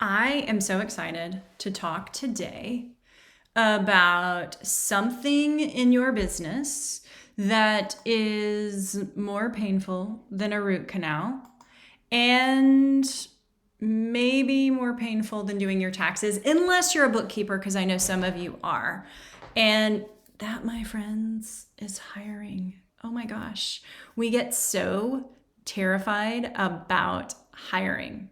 I am so excited to talk today about something in your business that is more painful than a root canal and maybe more painful than doing your taxes, unless you're a bookkeeper, because I know some of you are. And that, my friends, is hiring. Oh my gosh. We get so terrified about hiring.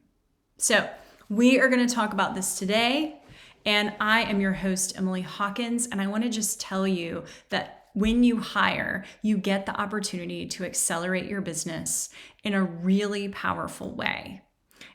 So, we are going to talk about this today. And I am your host, Emily Hawkins. And I want to just tell you that when you hire, you get the opportunity to accelerate your business in a really powerful way.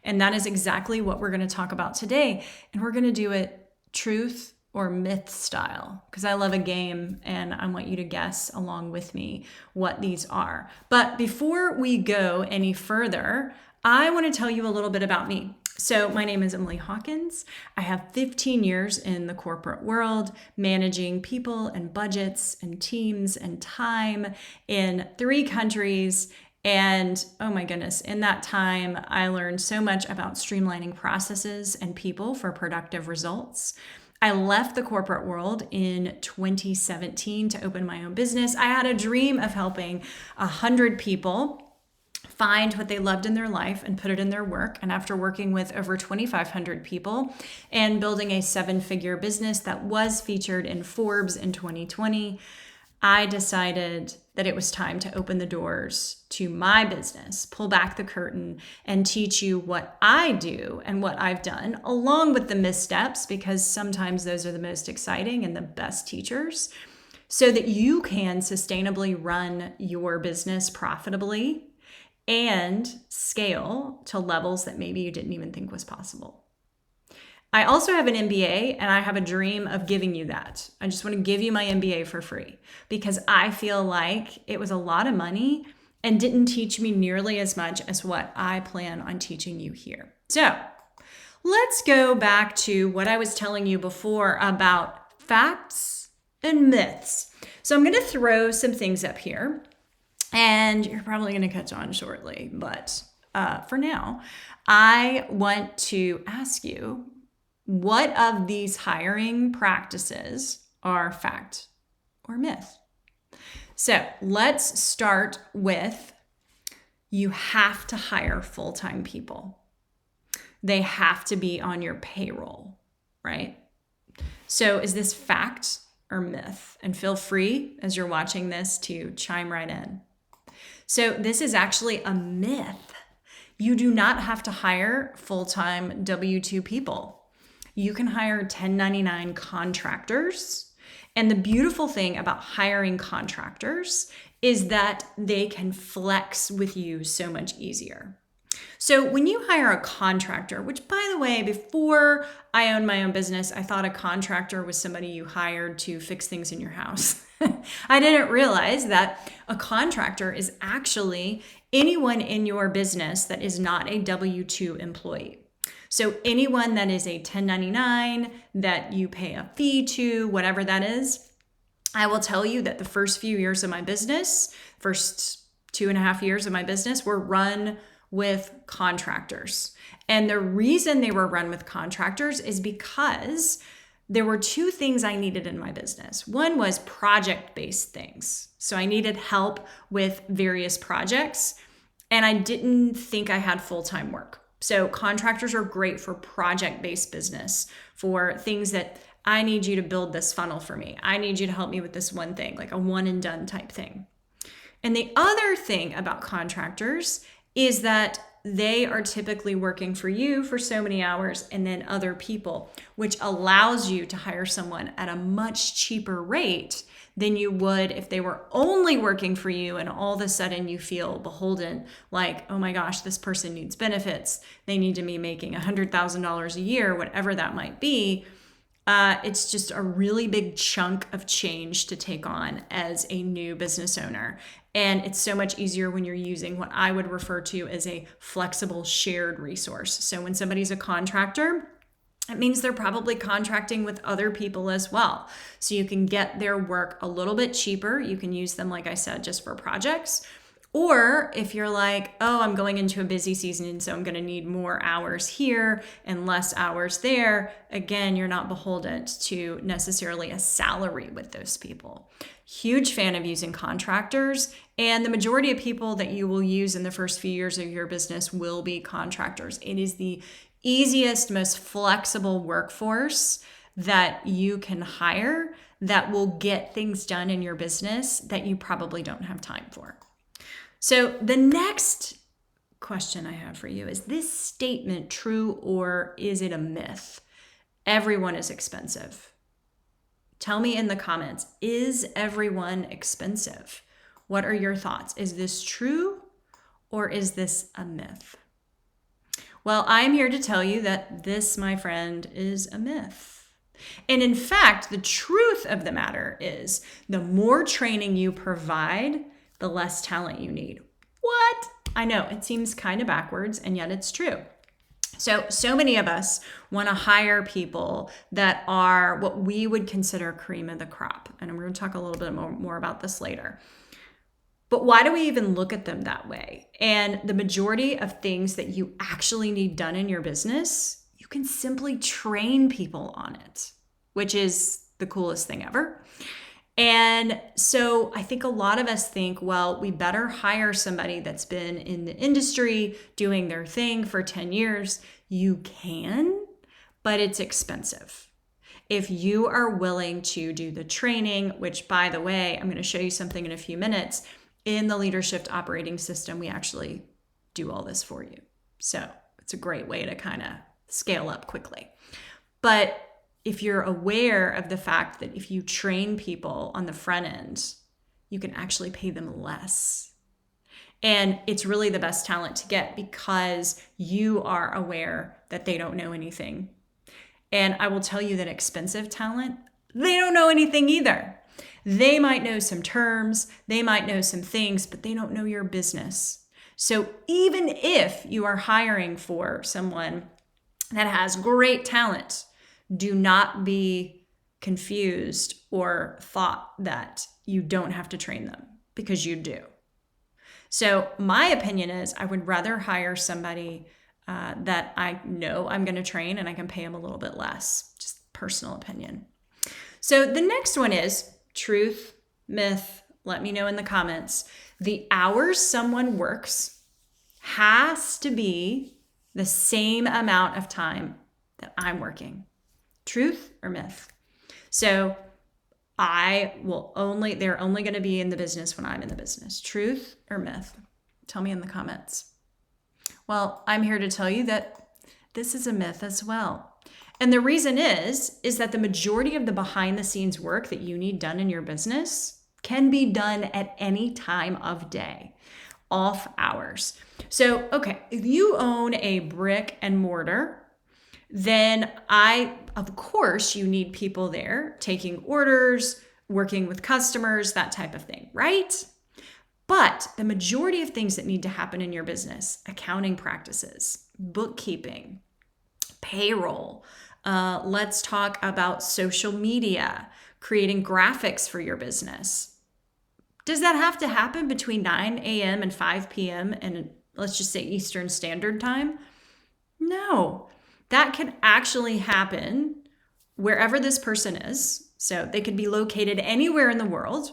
And that is exactly what we're going to talk about today. And we're going to do it truth or myth style, because I love a game and I want you to guess along with me what these are. But before we go any further, I want to tell you a little bit about me. So my name is Emily Hawkins. I have 15 years in the corporate world, managing people and budgets and teams and time in 3 countries. And oh my goodness, in that time, I learned so much about streamlining processes and people for productive results. I left the corporate world in 2017 to open my own business. I had a dream of helping 100 people find what they loved in their life and put it in their work. And after working with over 2,500 people and building a 7-figure business that was featured in Forbes in 2020, I decided that it was time to open the doors to my business, pull back the curtain, and teach you what I do and what I've done, along with the missteps, because sometimes those are the most exciting and the best teachers, so that you can sustainably run your business profitably and scale to levels that maybe you didn't even think was possible. I also have an MBA, and I have a dream of giving you that. I just want to give you my MBA for free because I feel like it was a lot of money and didn't teach me nearly as much as what I plan on teaching you here. So let's go back to what I was telling you before about facts and myths. So I'm going to throw some things up here, and you're probably going to catch on shortly. But for now, I want to ask you, what of these hiring practices are fact or myth? So let's start with, you have to hire full-time people. They have to be on your payroll, right? So is this fact or myth? And feel free as you're watching this to chime right in. So this is actually a myth. You do not have to hire full-time W-2 people. You can hire 1099 contractors. And the beautiful thing about hiring contractors is that they can flex with you so much easier. So when you hire a contractor, which by the way, before I owned my own business, I thought a contractor was somebody you hired to fix things in your house. I didn't realize that a contractor is actually anyone in your business that is not a W-2 employee. So anyone that is a 1099 that you pay a fee to, whatever that is, I will tell you that the first few years of my business, first 2.5 years of my business, were run with contractors. And the reason they were run with contractors is because there were 2 things I needed in my business. One was project-based things. So I needed help with various projects, and I didn't think I had full-time work. So contractors are great for project-based business, for things that I need you to build this funnel for me. I need you to help me with this one thing, like a one and done type thing. And the other thing about contractors is that they are typically working for you for so many hours and then other people, which allows you to hire someone at a much cheaper rate than you would if they were only working for you, and all of a sudden you feel beholden, like, oh my gosh, this person needs benefits. They need to be making $100,000 a year, whatever that might be. It's just a really big chunk of change to take on as a new business owner. And it's so much easier when you're using what I would refer to as a flexible shared resource. So when somebody's a contractor, it means they're probably contracting with other people as well. So you can get their work a little bit cheaper. You can use them, like I said, just for projects, Or if you're like, oh, I'm going into a busy season and so I'm going to need more hours here and less hours there, again, you're not beholden to necessarily a salary with those people. Huge fan of using contractors, and the majority of people that you will use in the first few years of your business will be contractors. It is the easiest, most flexible workforce that you can hire that will get things done in your business that you probably don't have time for. So the next question I have for you is this statement true or is it a myth? Everyone is expensive. Tell me in the comments, is everyone expensive? What are your thoughts? Is this true or is this a myth? Well, I'm here to tell you that this, my friend, is a myth. And in fact, the truth of the matter is the more training you provide, the less talent you need. What? I know it seems kind of backwards, and yet it's true. So many of us want to hire people that are what we would consider cream of the crop. And we're going to talk a little bit more about this later. But why do we even look at them that way? And the majority of things that you actually need done in your business, you can simply train people on it, which is the coolest thing ever. And so I think a lot of us think, well, we better hire somebody that's been in the industry doing their thing for 10 years. You can, but it's expensive. If you are willing to do the training, which by the way, I'm going to show you something in a few minutes, in the Leadership Operating System, we actually do all this for you. So it's a great way to kind of scale up quickly. But if you're aware of the fact that if you train people on the front end, you can actually pay them less. And it's really the best talent to get because you are aware that they don't know anything. And I will tell you that expensive talent, they don't know anything either. They might know some terms, they might know some things, but they don't know your business. So even if you are hiring for someone that has great talent, do not be confused or thought that you don't have to train them, because you do. So my opinion is I would rather hire somebody that I know I'm going to train and I can pay them a little bit less. Just personal opinion. So the next one is truth, myth. Let me know in the comments. The hours someone works has to be the same amount of time that I'm working. Truth or myth? So they're only going to be in the business when I'm in the business. Truth or myth? Tell me in the comments. Well, I'm here to tell you that this is a myth as well. And the reason is that the majority of the behind the scenes work that you need done in your business can be done at any time of day, off hours. So, okay, if you own a brick and mortar, then of course, you need people there taking orders, working with customers, that type of thing, right? But the majority of things that need to happen in your business, accounting practices, bookkeeping, payroll, let's talk about social media, creating graphics for your business. Does that have to happen between 9 a.m. and 5 p.m. and let's just say Eastern Standard Time? No. That can actually happen wherever this person is. So they could be located anywhere in the world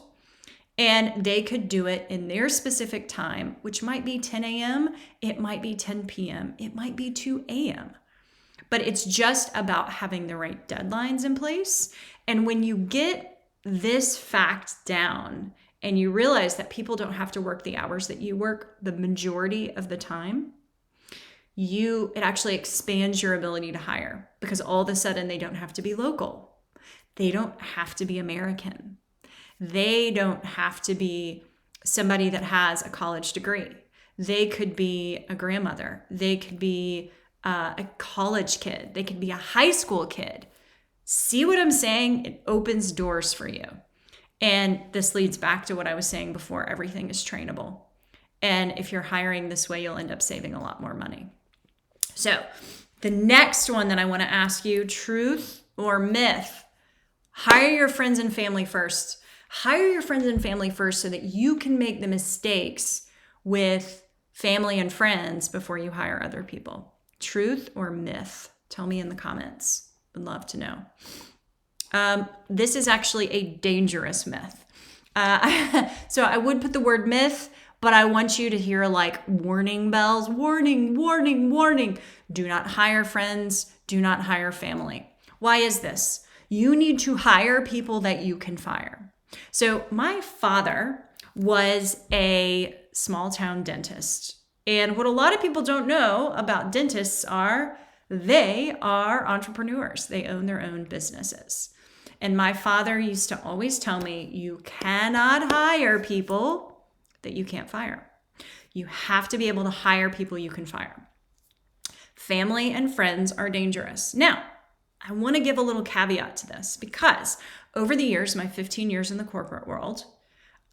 and they could do it in their specific time, which might be 10 a.m., it might be 10 p.m., it might be 2 a.m. But it's just about having the right deadlines in place. And when you get this fact down and you realize that people don't have to work the hours that you work the majority of the time, it actually expands your ability to hire, because all of a sudden they don't have to be local. They don't have to be American. They don't have to be somebody that has a college degree. They could be a grandmother. They could be a college kid. They could be a high school kid. See what I'm saying? It opens doors for you. And this leads back to what I was saying before. Everything is trainable. And if you're hiring this way, you'll end up saving a lot more money. So the next one that I want to ask you, truth or myth? Hire your friends and family first. Hire your friends and family first so that you can make the mistakes with family and friends before you hire other people? Truth or myth? Tell me in the comments. Would love to know. This is actually a dangerous myth. So I would put the word myth, but I want you to hear like warning bells. Warning, warning, warning. Do not hire friends. Do not hire family. Why is this? You need to hire people that you can fire. So my father was a small town dentist. And what a lot of people don't know about dentists are they are entrepreneurs. They own their own businesses. And my father used to always tell me, you cannot hire people that you can't fire. You have to be able to hire people you can fire. Family and friends are dangerous. Now, I want to give a little caveat to this because over the years, my 15 years in the corporate world,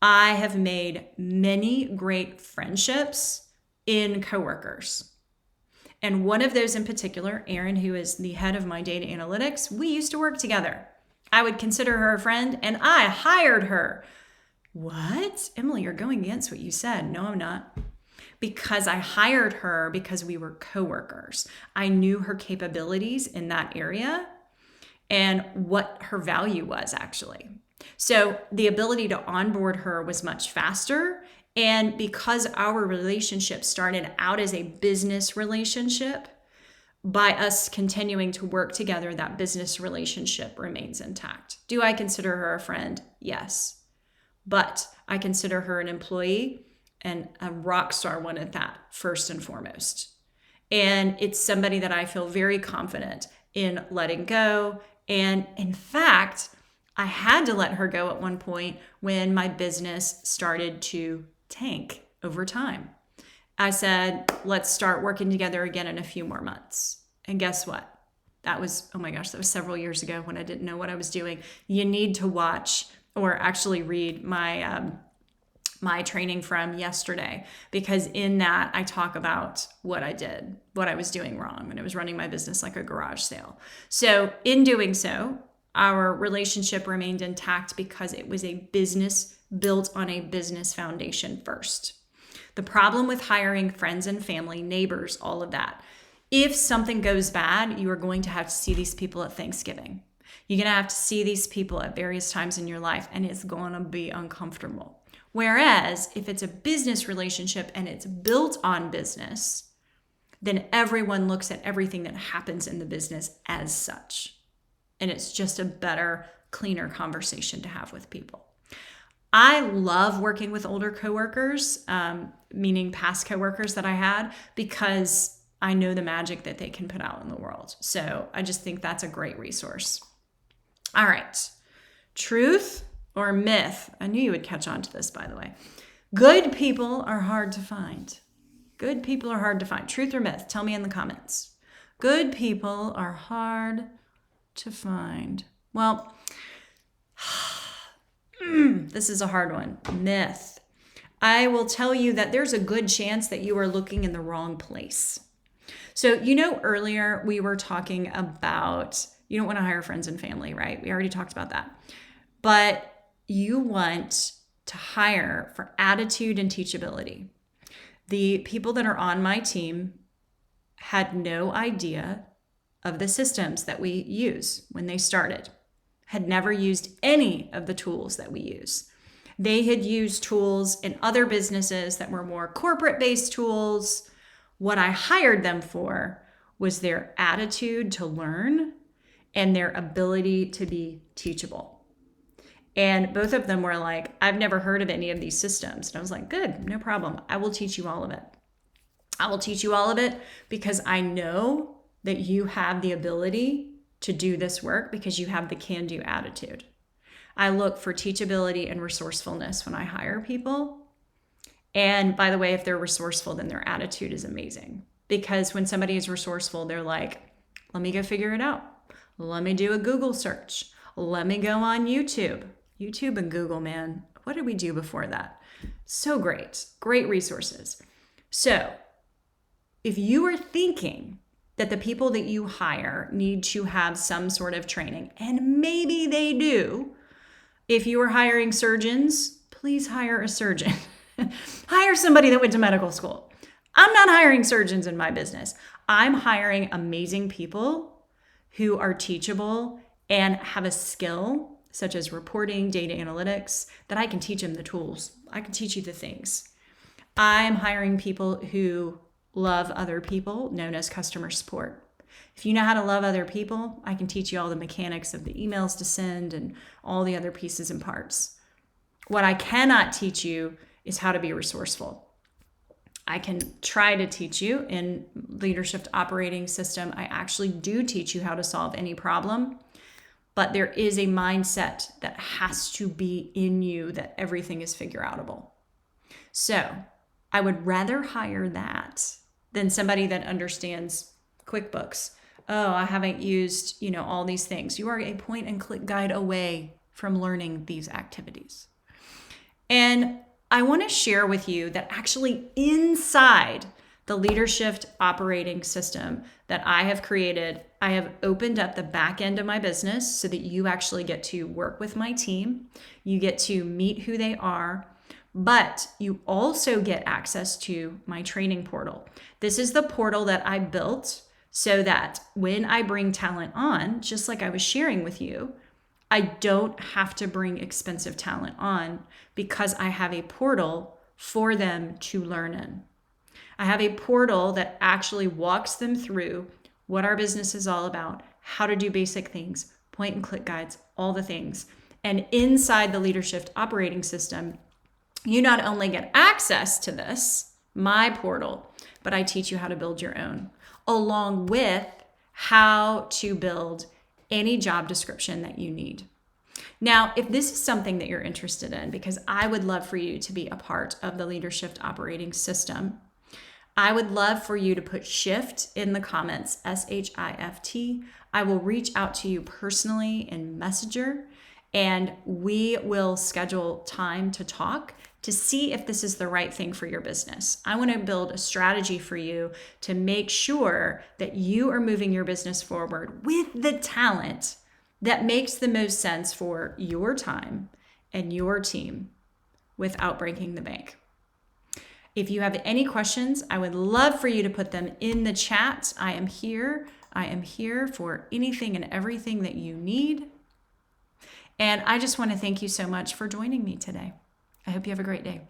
I have made many great friendships in coworkers. And one of those in particular, Erin, who is the head of my data analytics, we used to work together. I would consider her a friend and I hired her. What? Emily, you're going against what you said. No, I'm not. Because I hired her because we were coworkers. I knew her capabilities in that area and what her value was actually. So the ability to onboard her was much faster. And because our relationship started out as a business relationship, by us continuing to work together, that business relationship remains intact. Do I consider her a friend? Yes. But I consider her an employee and a rock star one at that, first and foremost. And it's somebody that I feel very confident in letting go. And in fact, I had to let her go at one point when my business started to tank over time. I said, let's start working together again in a few more months. And guess what? That was, oh my gosh, that was several years ago when I didn't know what I was doing. You need to watch or actually read my training from yesterday, because in that I talk about what I did, what I was doing wrong when I was running my business like a garage sale. So in doing so, our relationship remained intact because it was a business built on a business foundation first. The problem with hiring friends and family, neighbors, all of that, if something goes bad, you are going to have to see these people at Thanksgiving. You're going to have to see these people at various times in your life, and it's going to be uncomfortable. Whereas if it's a business relationship and it's built on business, then everyone looks at everything that happens in the business as such. And it's just a better, cleaner conversation to have with people. I love working with older coworkers, meaning past coworkers that I had, because I know the magic that they can put out in the world. So I just think that's a great resource. All right. Truth or myth? I knew you would catch on to this, by the way. Good people are hard to find. Good people are hard to find. Truth or myth? Tell me in the comments. Good people are hard to find. Well, this is a hard one. Myth. I will tell you that there's a good chance that you are looking in the wrong place. So, earlier we were talking about you don't want to hire friends and family, right? We already talked about that. But you want to hire for attitude and teachability. The people that are on my team had no idea of the systems that we use when they started, had never used any of the tools that we use. They had used tools in other businesses that were more corporate-based tools. What I hired them for was their attitude to learn and their ability to be teachable. And both of them were like, I've never heard of any of these systems. And I was like, good, no problem. I will teach you all of it. I will teach you all of it because I know that you have the ability to do this work because you have the can-do attitude. I look for teachability and resourcefulness when I hire people. And by the way, if they're resourceful, then their attitude is amazing. Because when somebody is resourceful, they're like, let me go figure it out. Let me do a Google search. Let me go on YouTube. YouTube and Google, man. What did we do before that? So great. Great resources. So if you are thinking that the people that you hire need to have some sort of training, and maybe they do, if you are hiring surgeons, please hire a surgeon. Hire somebody that went to medical school. I'm not hiring surgeons in my business. I'm hiring amazing people who are teachable and have a skill such as reporting, data analytics, that I can teach them the tools. I can teach you the things. I'm hiring people who love other people, known as customer support. If you know how to love other people, I can teach you all the mechanics of the emails to send and all the other pieces and parts. What I cannot teach you is how to be resourceful. I can try to teach you in leadership operating system. I actually do teach you how to solve any problem, but there is a mindset that has to be in you that everything is figure outable. So I would rather hire that than somebody that understands QuickBooks. Oh, I haven't used, all these things. You are a point and click guide away from learning these activities. And I want to share with you that actually inside the leadership operating system that I have created, I have opened up the back end of my business so that you actually get to work with my team. You get to meet who they are, but you also get access to my training portal. This is the portal that I built so that when I bring talent on, just like I was sharing with you, I don't have to bring expensive talent on because I have a portal for them to learn in. I have a portal that actually walks them through what our business is all about, how to do basic things, point and click guides, all the things. And inside the leadership operating system, you not only get access to this, my portal, but I teach you how to build your own, along with how to build any job description that you need. Now, if this is something that you're interested in, because I would love for you to be a part of the leadership operating system, I would love for you to put SHIFT in the comments, SHIFT. I will reach out to you personally in Messenger, and we will schedule time to talk to see if this is the right thing for your business. I want to build a strategy for you to make sure that you are moving your business forward with the talent that makes the most sense for your time and your team without breaking the bank. If you have any questions, I would love for you to put them in the chat. I am here. I am here for anything and everything that you need. And I just want to thank you so much for joining me today. I hope you have a great day.